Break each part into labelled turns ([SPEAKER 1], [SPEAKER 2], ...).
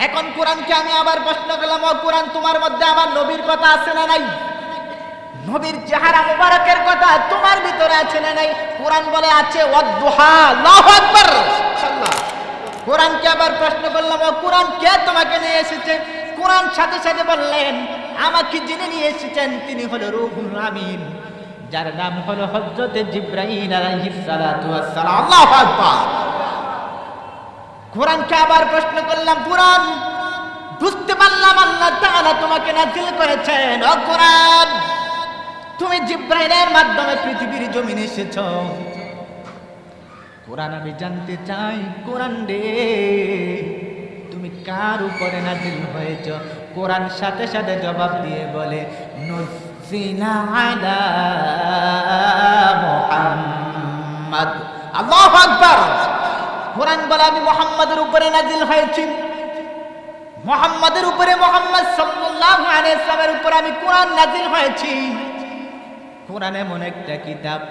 [SPEAKER 1] এখন কোরআনকে আমি আবার প্রশ্ন করলাম, ও কোরআন, তোমার মধ্যে আমার নবীর কথা আছে না নাই? নবীর চেহারা মুবারকের কথা তোমার ভিতরে আছে না নাই? কোরআন বলে আছে, ওয়াদ-দুহা। আল্লাহু আকবার। মাশাআল্লাহ। কোরআনকে আবার প্রশ্ন করলাম, ও কোরআন, কে তোমাকে নিয়ে এসেছে? কোরআন সাথে সাথে বললেন, আমাকে যিনি নিয়ে এসেছেন তিনি হলো রূহুল আমিন, যার নাম হলো হযরত জিবরাইল আলাইহিস সালাতু ওয়াস সালাম। আল্লাহু আকবার। কোরআনকে আবার প্রশ্ন করলাম, কোরআন, বুঝতে পারলাম আল্লাহ তাআলা তোমাকে নাযিল করেছেন। ও কোরআন, তুমি জিবরাইলের মাধ্যমে পৃথিবীর জমিনে এসেছো। কোরআন, আমি জানতে চাই, কোরআন রে, তুমি কার উপরে নাযিল হয়েছো? কোরআন সাথে সাথে জবাব দিয়ে বলে, নুজিলা আলা মুহাম্মদ। আল্লাহু আকবার। কোরআন বলে, আমি মুহাম্মাদের উপরে নাযিল হয়েছি। মুহাম্মাদের উপরে, মুহাম্মদ সাল্লাল্লাহু আলাইহি ওয়াসাল্লামের উপরে আমি কোরআন নাযিল হয়েছি। কোরআন এমন একটা কিতাব,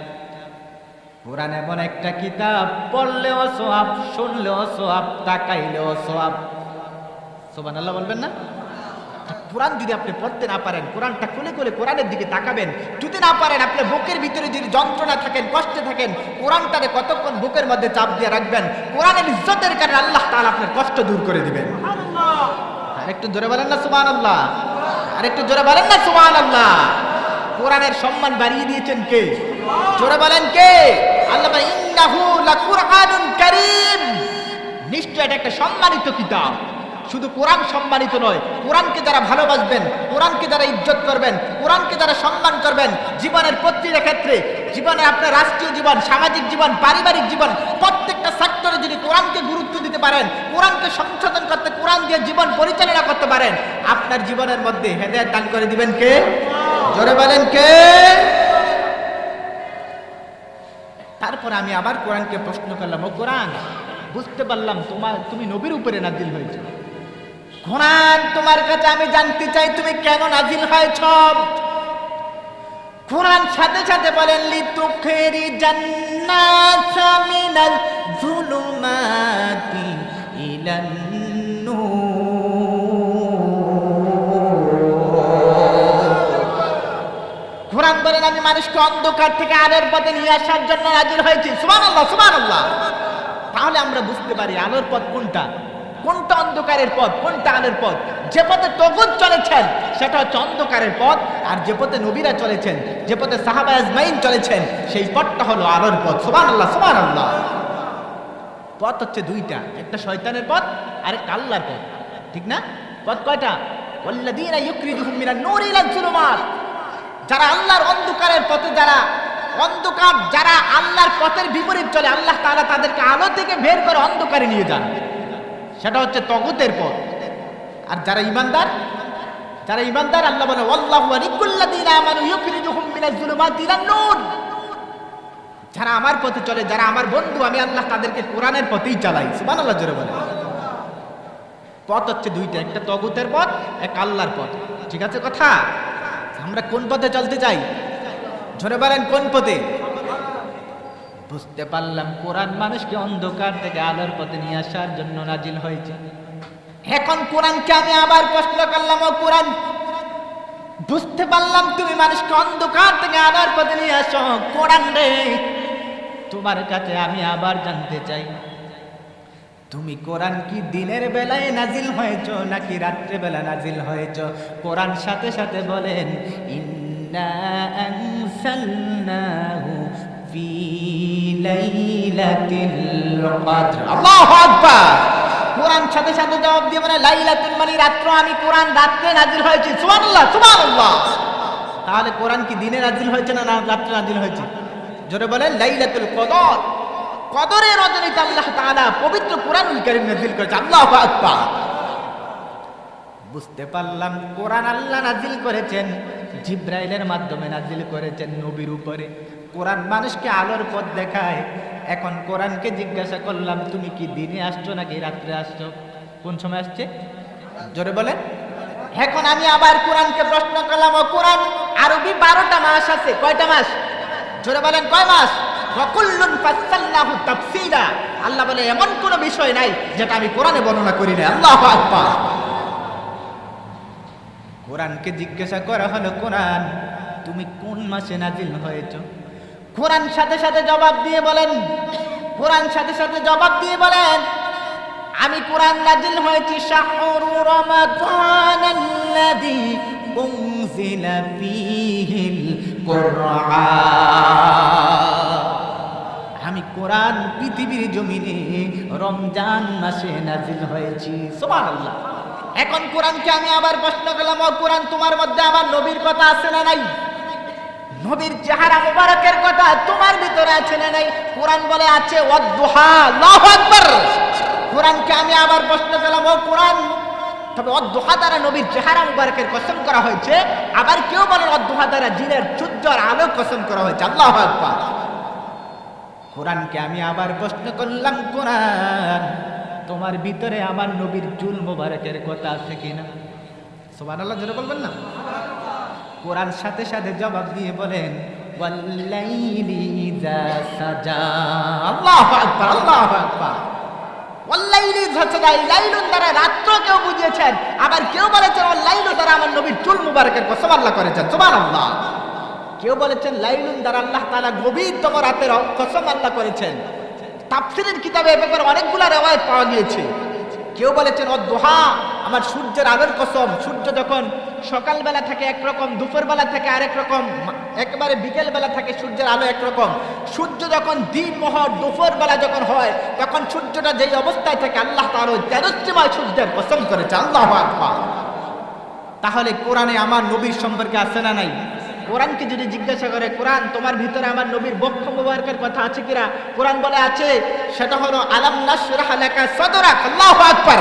[SPEAKER 1] কোরআন এমন একটা কিতাব, পড়লেও সওয়াব, শুনলেও সওয়াব, তাকাইলেও সওয়াব। সুবহানাল্লাহ বলবেন না? কোরআন যদি আপনি পড়তে না পারেন, কোরআনটা খুলে খুলে কোরআনের দিকে তাকাবেন। যদি না পারেন, আপনি বুকের ভিতরে যদি যন্ত্রণা থাকেন, কষ্টে থাকেন, কোরআনটারে কতক্ষণ বুকের মধ্যে চাপ দিয়ে রাখবেন, কোরআনের ইজ্জতের কারণে আল্লাহ তাআলা আপনার কষ্ট দূর করে দিবেন। সুবহানাল্লাহ। আরেকটু জোরে বলেন না সুবহানাল্লাহ? আরেকটু জোরে বলেন না সুবহানাল্লাহ? কোরআনের সম্মান বাড়িয়ে দিয়েছেন কে? জোরে বলেন কে? আল্লাহ বলেন, ইন্নাহু লাকুরআনুন কারীম। নিশ্চয় এটা একটা সম্মানিত কিতাব। শুধু কোরআন সম্মানিত নয়, কোরআনকে যারা ভালোবাসবেন, কোরআনকে যারা ইজ্জত করবেন, কোরআনকে যারা সম্মান করবেন, জীবনের প্রতিটা ক্ষেত্রে, জীবনে আপনার রাষ্ট্রীয় জীবন, সামাজিক জীবন, পারিবারিক জীবন, প্রত্যেকটা সেক্টরে যদি কোরআনকে গুরুত্ব দিতে পারেন, কোরআনকে সংশোধন করতে, কোরআন দিয়ে জীবন পরিচালনা করতে পারেন, আপনার জীবনের মধ্যে হেদায়েত দান করে দিবেন কে? জোরে বলেন কে? তারপর আমি আবার কোরআনকে প্রশ্ন করলাম, ও কোরআন, বুঝতে পারলাম তুমি নবীর উপরে নাযিল হয়েছে। কোরআন, তোমার কাছে আমি জানতে চাই, তুমি কেন নাযিল হয়েছ? কোরআন সাথে সাথে বলেন, লিতুখরিজান নাসা মিনাল যুলুমাতি ইলান নূর। কোরআন বলেন, আমি মানুষকে অন্ধকার থেকে আলোর পথে নিয়ে আসার জন্য নাযিল হয়েছি। সুবহানাল্লাহ, সুবহানাল্লাহ। তাহলে আমরা বুঝতে পারি আলোর পথ কোনটা, কোনটা অন্ধকারের পথ, কোনটা আলোর পথ। যে পথে তগুত চলেছেন সেটা হচ্ছে অন্ধকারের পথ, আর যে পথে নবীরা চলেছেন, যে পথে সাহাবা আজমাইন চলেছেন, সেই পথটা হলো আলোর পথ। সুবহানাল্লাহ, সুবহানাল্লাহ। পথ হচ্ছে দুইটা, একটা শয়তানের পথ আর একটা আল্লাহর পথ, ঠিক না? পথ কয়টা? ওয়াল্লাযীনা ইউখরিজুহুম মিনান নূরি ইলাজ যুলুমাত। যারা আল্লাহর অন্ধকারের পথে, যারা আল্লাহর পথের বিপরীত চলে, আল্লাহ তাআলা তাদেরকে আলো থেকে বের করে অন্ধকারে নিয়ে যান, সেটা হচ্ছে তগুতের পথ। আর যারা ঈমানদার, আল্লাহ বলে, ওয়াল্লাহু ওয়ালিয়্যুল্লাযীনা আমানু ইউখরিজুহুম মিনাজ যুলুমাতি ইলান নূর। যারা আমার পথে চলে, যারা আমার বন্ধু, আমি আল্লাহ তাদেরকে কোরআনের পথেই চালাই। সুবহানাল্লাহ, জোরে বলে। পথ হচ্ছে দুইটা, একটা তগুতের পথ, একটা আল্লাহর পথ। ঠিক আছে কথা? আমরা কোন পথে চলতে চাই? জোরে বলেন, কোন পথে? বুঝতে পারলাম কোরআন মানুষকে অন্ধকার থেকে আলোর পথে নিয়ে আসার জন্য নাযিল হয়েছে। এখন কোরআনকে আমি আবার প্রশ্ন করলাম, ও কোরআন, বুঝতে পারলাম তুমি মানুষকে অন্ধকার থেকে আলোর পথে নিয়ে আসো। কোরআন রে, তোমার কাছে আমি আবার জানতে চাই, তুমি কোরআন কি দিনের বেলায় নাযিল হয়েছো নাকি রাত্রে বেলা নাযিল হয়েছো? কোরআন সাথে সাথে বলেন, ইন্না আনসালনাহু ফি লাইলাতিল কদর। আল্লাহু আকবার। কোরআন সাথে সাথে জবাব দিয়ে বলে, লাইলাতুল মানে রাত্র, আমি কোরআন রাত্রে নাযিল হয়েছে। সুবহানাল্লাহ, সুবহানাল্লাহ। তাহলে কোরআন কি দিনে নাযিল হয়েছে না রাত্রে নাযিল হয়েছে? জোরে বলেন, লাইলাতুল কদর, কদরের রজনীতে আল্লাহ তাআলা পবিত্র কোরআনুল কারীম নাযিল করেছে। আল্লাহু আকবার। বুঝতে পারলাম কোরআন আল্লাহ নাযিল করেছেন, জিবরাইলের মাধ্যমে নাযিল করেছেন নবীর উপরে। কোরআন মানুষকে আলোর পথ দেখায়। এখন কোরআনকে জিজ্ঞাসা করলাম, তুমি কি দিনে আসছো নাকি রাত্রে আসছো? কোন সময় আসছে? জোরে বলেন। এখন আমি আবার কোরআনকে প্রশ্ন করলাম, ও কোরআন, আরবি 12টা মাস আছে, কয়টা মাস? জোরে বলেন, কয় মাস? ওয়াকুল্লুন ফাসসালনাহু তাফসীলা। আল্লাহ বলে এমন কোন বিষয় নাই যেটা আমি কোরআনে বর্ণনা করি না। আল্লাহু আকবার। কোরআনকে জিজ্ঞাসা করা হলো, কোরআন তুমি কোন মাসে নাজিল হয়েছো? কোরআন সাথে সাথে জবাব দিয়ে বলেন, কোরআন সাথে সাথে জবাব দিয়ে বলেন, আমি কোরআন নাজিল হয়েছি শাহরু রমাদানাল্লাযী উনজিলা ফীহিল কুরআন। আমি কোরআন পৃথিবীর জমিনে রমজান মাসে নাজিল হয়েছি। সুবহানাল্লাহ। এখন কোরআনকে আমি আবার প্রশ্ন করলাম, ও কোরআন তোমার মধ্যে আমার নবীর কথা আছে না নাই? নবীর চেহারা মুবারকের কথা তোমার ভিতরে আছে না নাই? কোরআন বলে আছে, ওয়াদ-দুহা। আল্লাহু আকবার। কোরআনকে আমি আবার প্রশ্ন করলাম, ও কোরআন তবে ওয়াদ-দুহা দ্বারা নবীর চেহারা মুবারকের কসম করা হয়েছে, আবার কেউ বলেন ওয়াদ-দুহা দ্বারা দিনের সূর্যের আলো কসম করা হয়েছে। আল্লাহু আকবার। কোরআনকে আমি আবার প্রশ্ন করলাম, কোরআন তোমার ভিতরে আমার নবীর চুল মুবারকের কথা আছে কিনা? সুবহানাল্লাহ, জোরে বলবেন না? কোরআন সাথে সাথে জবাব দিয়ে বলেন, ওয়াল্লাইলি ইযা সাজা। আল্লাহু আকবার, আল্লাহু আকবার। ওয়াল্লাইলি ইযা সাজা, লাইলুন দ্বারা রাত্র কেউ বুঝিয়েছেন, আবার কেউ বলেছেন ওয়াল্লাইলু দ্বারা আমার নবীর চুল মুবারকের কসম আল্লাহ করেছেন। সুবহানাল্লাহ। কেউ বলেছেন লাইলুন দ্বারা আল্লাহ তাআলা গভীরতম রাতের কসম আল্লাহ করেছেন। তাফসীরের কিতাবে এ ব্যাপারে অনেকগুলো riwayat পাওয়া গিয়েছে। কেউ বলেছেন ওয়াদ-দুহা আমার সূর্যের আলোর কসম। সূর্য যখন সকালবেলা থাকে একরকম, দুপুরবেলা থাকে আরেক রকম, একেবারে বিকেল বেলা থাকে সূর্যের আলো একরকম। সূর্য যখন দিন মহর দুপুরবেলা যখন হয়, তখন সূর্যটা যেই অবস্থায় থাকে আল্লাহ তাআলা ওই তেজস্ক্রিময় সূর্যের কসম করেছে। আল্লাহু আকবার। তাহলে কোরআনে আমার নবীর সম্পর্কে আছে না নাই? কোরআনকে যদি জিজ্ঞাসা করে, কোরআন তোমার ভিতরে আমার নবীর বক্ষ মুবারকের কথা আছে কিনা? কোরআন বলে আছে। সেটা হলো আলাম নাশরাহ লাকা সাদরাক। আল্লাহু আকবার।